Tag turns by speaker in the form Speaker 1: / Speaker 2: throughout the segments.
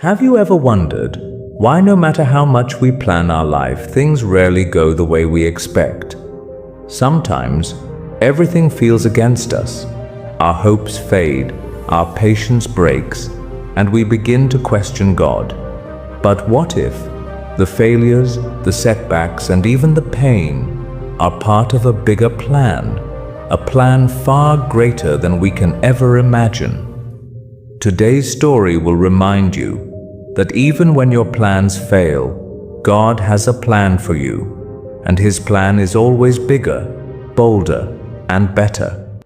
Speaker 1: Have you ever wondered why no matter how much we plan our life, things rarely go the way we expect? Sometimes, everything feels against us. Our hopes fade, our patience breaks, and we begin to question God. But what if the failures, the setbacks, and even the pain are part of a bigger plan, a plan far greater than we can ever imagine? Today's story will remind you that even when your plans fail, God has a plan for you, and His plan is always bigger, bolder, and better.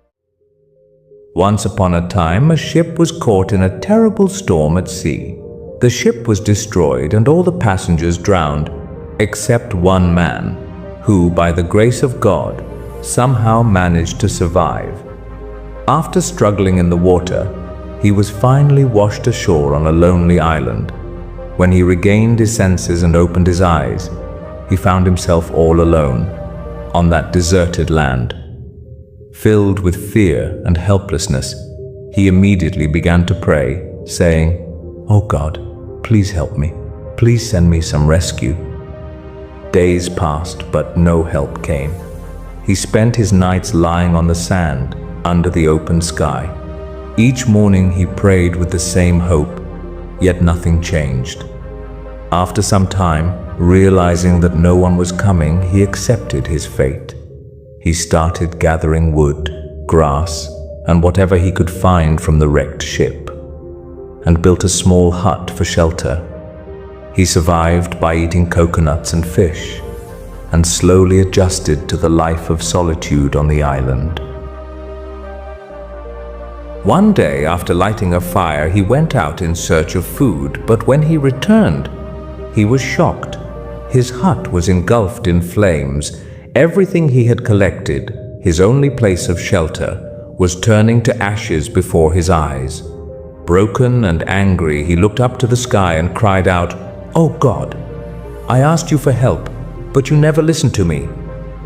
Speaker 1: Once upon a time, a ship was caught in a terrible storm at sea. The ship was destroyed and all the passengers drowned, except one man, who, by the grace of God, somehow managed to survive. After struggling in the water, he was finally washed ashore on a lonely island. When he regained his senses and opened his eyes, he found himself all alone on that deserted land. Filled with fear and helplessness, he immediately began to pray, saying, "Oh God, please help me. Please send me some rescue." Days passed, but no help came. He spent his nights lying on the sand under the open sky. Each morning he prayed with the same hope, yet nothing changed. After some time, realizing that no one was coming, he accepted his fate. He started gathering wood, grass, and whatever he could find from the wrecked ship, and built a small hut for shelter. He survived by eating coconuts and fish, and slowly adjusted to the life of solitude on the island. One day, after lighting a fire, he went out in search of food, but when he returned, he was shocked. His hut was engulfed in flames. Everything he had collected, his only place of shelter, was turning to ashes before his eyes. Broken and angry, he looked up to the sky and cried out, "Oh God, I asked you for help, but you never listened to me.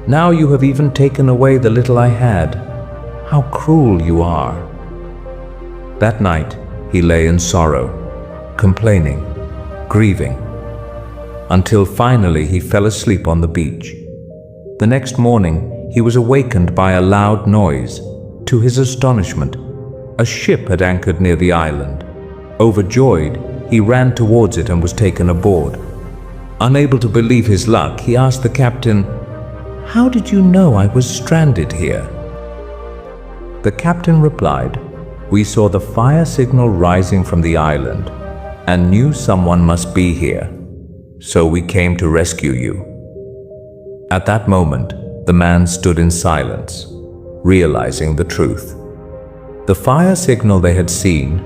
Speaker 1: Now you have even taken away the little I had. How cruel you are." That night, he lay in sorrow, complaining, grieving, until finally he fell asleep on the beach. The next morning, he was awakened by a loud noise. To his astonishment, a ship had anchored near the island. Overjoyed, he ran towards it and was taken aboard. Unable to believe his luck, he asked the captain, "How did you know I was stranded here?" The captain replied, "We saw the fire signal rising from the island and knew someone must be here, so we came to rescue you." At that moment, the man stood in silence, realizing the truth. The fire signal they had seen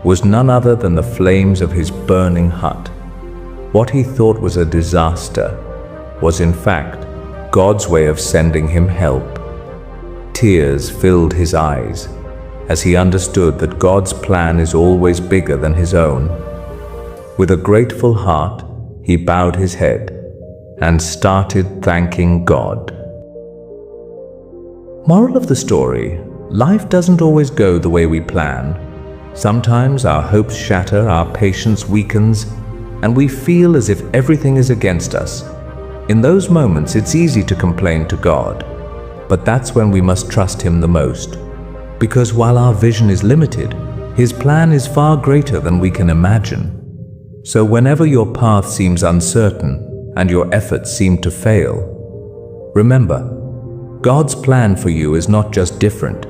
Speaker 1: was none other than the flames of his burning hut. What he thought was a disaster was in fact God's way of sending him help. Tears filled his eyes as he understood that God's plan is always bigger than his own. With a grateful heart, he bowed his head and started thanking God. Moral of the story: life doesn't always go the way we plan. Sometimes our hopes shatter, our patience weakens, and we feel as if everything is against us. In those moments, it's easy to complain to God, but that's when we must trust Him the most. Because while our vision is limited, His plan is far greater than we can imagine. So whenever your path seems uncertain and your efforts seem to fail, remember, God's plan for you is not just different,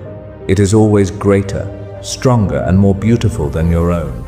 Speaker 1: it is always greater, stronger, and more beautiful than your own.